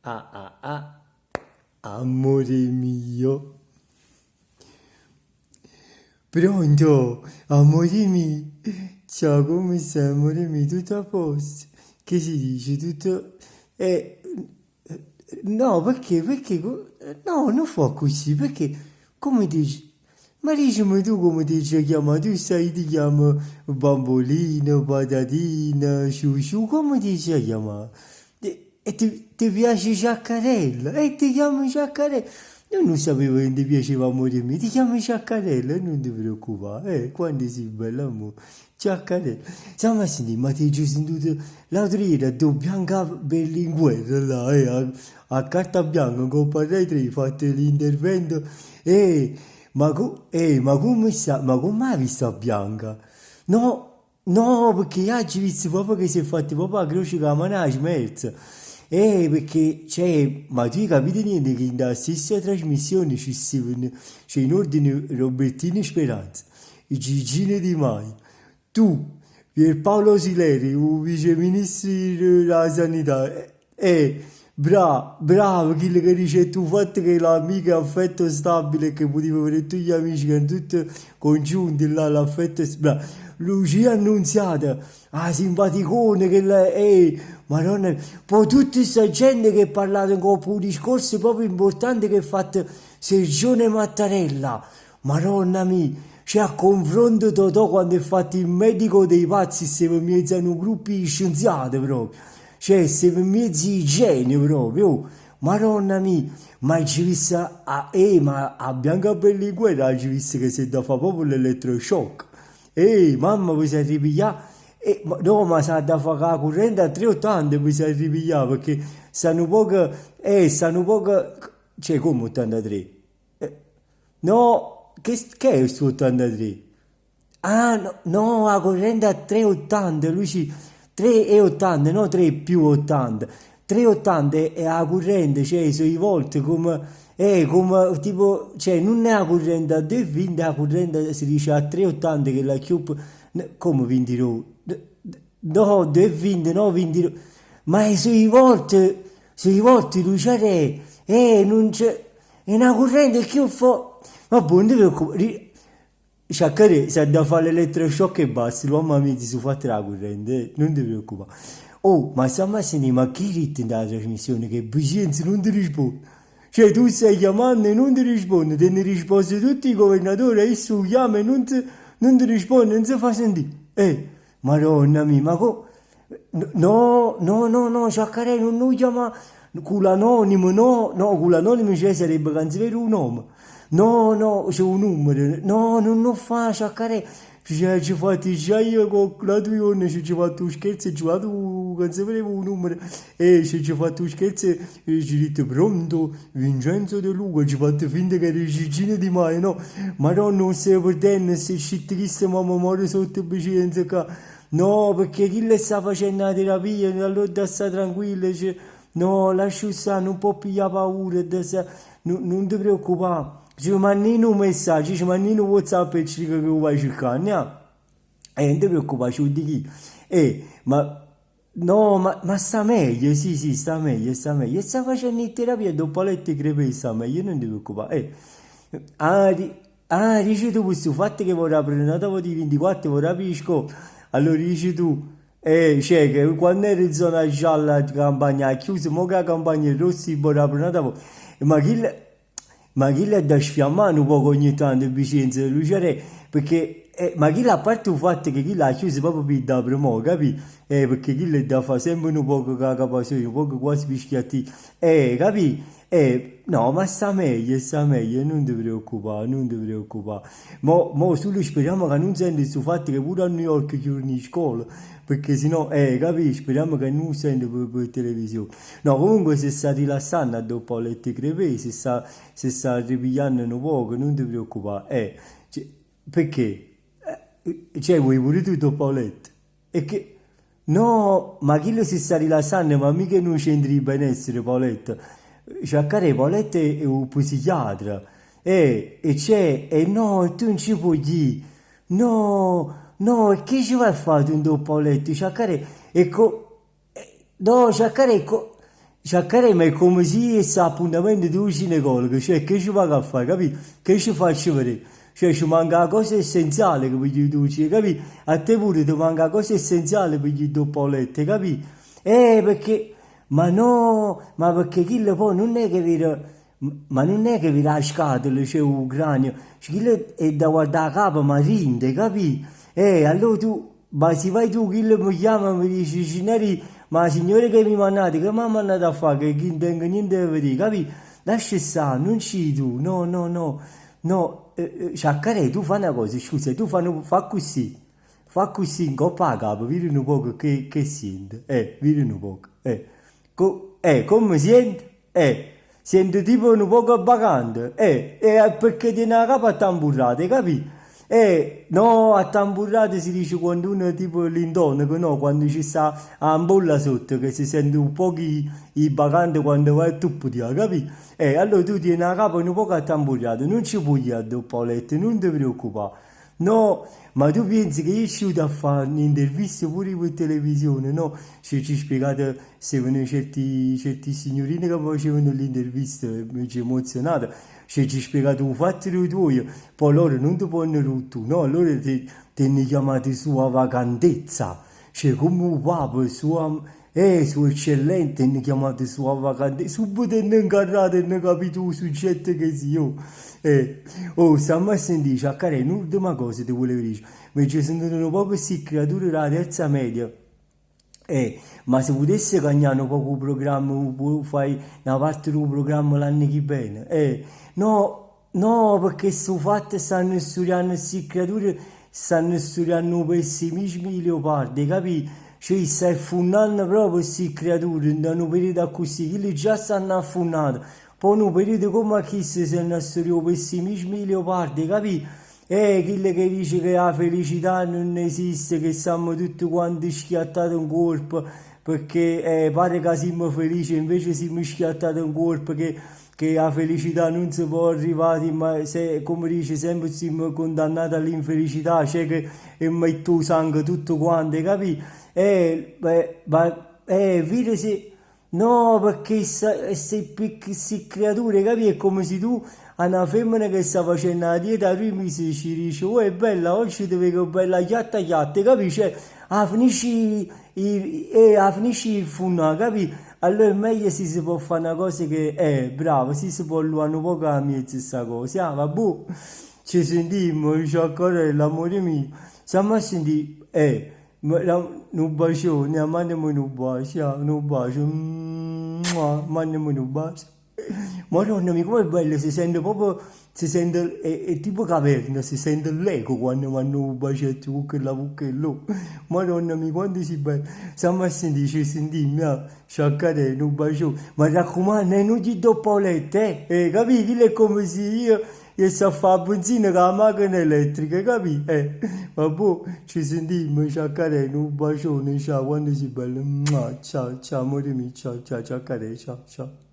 Ah, ah, ah, amore mio. Pronto, amore mio. Ciao, come stai, amore mio? Tutto a posto? Che si dice? Tutto... Eh, no, perché? No, non fa così, perché? Come dici? Ma dicimi tu come ti chiama? Tu sai ti chiama bambolino, patatina, sciusciù, come ti chiama? E ti piace Ciaccarella? E ti chiami Ciaccarella? Io non sapevo che ti piaceva amore mio, ti chiami Ciaccarella, non ti preoccupare, quando sei bella amore. Ciaccarella. Siamo a sentire, ma ti ho sentito l'altro ieri a Do Bianca Berlinguer, là, a carta bianca, con Rai 3, fatto l'intervento, ma come sta, ma come hai visto a Bianca? No, no, perché oggi ho visto proprio che si è fatto proprio la croce con la mano alla smerza. Perché, cioè, ma tu hai capito niente che nella stessa trasmissione ci stavano, c'è in ordine Robertino Speranza, Gigino Di Maio, tu, Pierpaolo Sileri, il viceministro della sanità, bravo, quello che dice tu, fatto che l'amica è affetto stabile, che poteva avere tutti gli amici che erano tutti congiunti là, l'affetto stabile. Lucia Annunziata, ah, simpaticone che lei, madonna, poi tutta questa gente che ha parlato con un discorso proprio importante che ha fatto Sergione Mattarella, madonna mia, c'è a confronto Totò quando è fatto il medico dei pazzi, stiamo in mezzo a un gruppo di scienziati proprio, cioè stiamo in mezzo ai geni proprio, oh. Madonna mia, ma ci vista, ma a Bianca Berlinguer ci vista che si da fa proprio l'elettroshock. Mamma, vi sei ripigliato? No, ma sa da fare la corrente a 380 vi sei ripigliato perché stanno poco, cioè come 83? No, che è questo 83? Ah, no, no, la corrente a 380, Luci, 3,80, no 3 più 80. 3,80 è la corrente, cioè sui volt come tipo, cioè non è la corrente a 2,20, la corrente si dice a 3,80 che la cube, come 20 euro? No, 2,20, no 20 euro. Ma è sui volt, Luciare, non c'è, è una corrente che fa, ma buon, non ti preoccupare. Sciaccare, se da fare l'elettroshock e basta, l'uomo mi ti su fatta la corrente, non ti preoccupare. Oh, ma stiamo a sentire, ma chi rite nella trasmissione che Vicenza non ti risponde? Cioè tu stai chiamando e non ti risponde, te ne risposti tutti i governatori, e su chiama e non ti risponde, non si fa sentire. Madonna mia, ma no, Sciaccare non chiama con l'anonimo, no, con l'anonimo cioè sarebbe canzoniere un nome. No, c'è un numero. No, non lo fa, Sciaccare. Ci fate già io con la tua ionne, ci fatto un scherzo, ci fatto un un numero. Ci fatto un scherzo, ci dite pronto, Vincenzo De Luca, ci fatto finta che era Gigino Di Maio, no? Ma non stai perdendo, se scitti che stiamo muore sotto Vicenza qua. No, perché chi le sta facendo la terapia, allora sta tranquillo, no, lascia stare, non può pigliare paura, non ti preoccupare. Ci mandino un messaggio, ci mandino un WhatsApp e ci dica che lo vai cercare, no? Non ti preoccupare, ci di chi. Ma no, ma sta meglio, sì, sta meglio. E sta facendo in terapia dopo letto crepe sta meglio, non ti preoccupare. Dici tu questo fatto che vorrà prenotato di 24, vorrà pisco. Allora dici tu, cioè che quando eri in zona gialla di campagna chiusa, mo che la campagna è rossa, vorrà prenotato. Ma chi è da sfiammare un po' ogni tanto in Vicenza, Luciare, perché, ma chi a parte il fatto che chi l'ha chiuso proprio per da primo, capi? Perché chi le da fa sempre un po' che capace, un po' quasi pischiati, capi? No, ma sta meglio, non ti preoccupare, non ti preoccupare. Mo solo speriamo che non senti sul fatto che pure a New York chiudono le scuole, perché sennò, capisci, speriamo che non senti per televisione. No, comunque se sta rilassando dopo a letto crepe, se sta ripigliando un poco, non ti preoccupare. Perché? Cioè, vuoi pure tu dopo a letto? E che... No, ma chi lo si sta rilassando, ma mica non c'entri di benessere, Paoletto. Cercare Paoletto è un psichiatra. E no, tu non ci puoi dire. No, e che ci vai a fare tu dopo Paoletto? Cercare, ecco, no, cercare, ecco, Sciaccarei, ma è come se sta appuntamento di un ginecologo, cioè che ci vado a fare, capi? Che ci faccio vedere? Cioè ci manca la cosa essenziale che voglio tu dici, capi? A te pure ti manca la cosa essenziale per gli due polette, capi? Perché, ma no, ma perché chi poi non è che vira, ma non è che vira la scatola, c'è un cranio, cioè, chi è da guardare a capo, ma rinde, capi? Allora tu, ma se vai tu, chi mi chiama, mi dice, Cineri, ma la signora che mi mandate, che mi ha mandato a fare, che non tengo niente da vedere, capi? Lascia stare, non ci tu, no, no, no, no, Sciaccarè, tu fai una cosa, scusa, tu fa così, in coppa a capo, vedi un po' che sente, vedi un po', come sente? Sente tipo un po' vacante, perché tiene la capa attamburrata, capi? No, attamburrate si dice quando uno tipo l'intonaco, no, quando ci sta a ampolla sotto, che si sente un po' i bacanti quando vai a tuppo di capi? Allora tu tieni la capa un po' attamburrata, non ci puoi a dopo letto, non ti preoccupare. No, ma tu pensi che io riuscito a fare un'intervista pure per televisione, no? Ci spiegate se venivano certi signorini che facevano l'intervista, mi ci emozionato. Ci spiegato un fatto di tuo, poi loro non ti pongono tu, no? Loro ti hanno chiamato sua vacantezza, cioè come un papa, sua eccellente, hanno chiamato sua vacantezza, subito hanno incarrato e hanno capito il soggetto che sia io. Stiamo a sentire, cioè, un'ultima cosa ti volevo dire, mi ci sono proprio queste creature della terza media. Ma se potesse cagnare un po' il programma, fai una parte del programma l'anno che bene. No, no, perché su fatto stanno studiando queste creature, stanno studiando il pessimismo di leopardi, capi? Cioè, stai affondando proprio queste creature, in un periodo così, che già stanno affondando. Poi in un periodo come questo si stanno studiando il pessimismo di leopardi, capi? Quello che dice che la felicità non esiste, che siamo tutti quanti schiattati in corpo, perché pare che siamo felici, invece siamo schiattati in corpo, che la felicità non si può arrivare, ma se, come dice sempre, siamo condannati all'infelicità, cioè che è metto sangue tutto quanto, capi? Vedi se... No, perché queste creature, capi? È come se tu a una femmina che sta facendo la dieta, lui mi si ci dice, oh è bella, oggi ti vedo bella chiatta chiatta, capi? Cioè, finisci il funno, capi? Allora è meglio se si può fare una cosa che è bravo, si può luare un po' a mezzo sta cosa, vabbè, ci sentiamo, ciao l'amore mio, stiamo a sentire, un bacione, mandiamo un bacio, un bacio, mandiamo un bacio. Madonna mia, com'è bello, si sente proprio, si sente, è tipo caverna, si sente l'eco quando vanno un bacetto con quella là. Madonna mia, quanto si bello. Stiamo a sentire, ci sentiamo, sciaccare, un bacio. Ma raccomando, non ti do paolette, capì? È come se io sto a fare benzina con la macchina elettrica, capì? Vabbè, ci sentiamo, sciaccare, un bacione, ciao, quando si bello. Ciao, ciao, amore mio, ciao, ciao, sciaccare, ciao, ciao.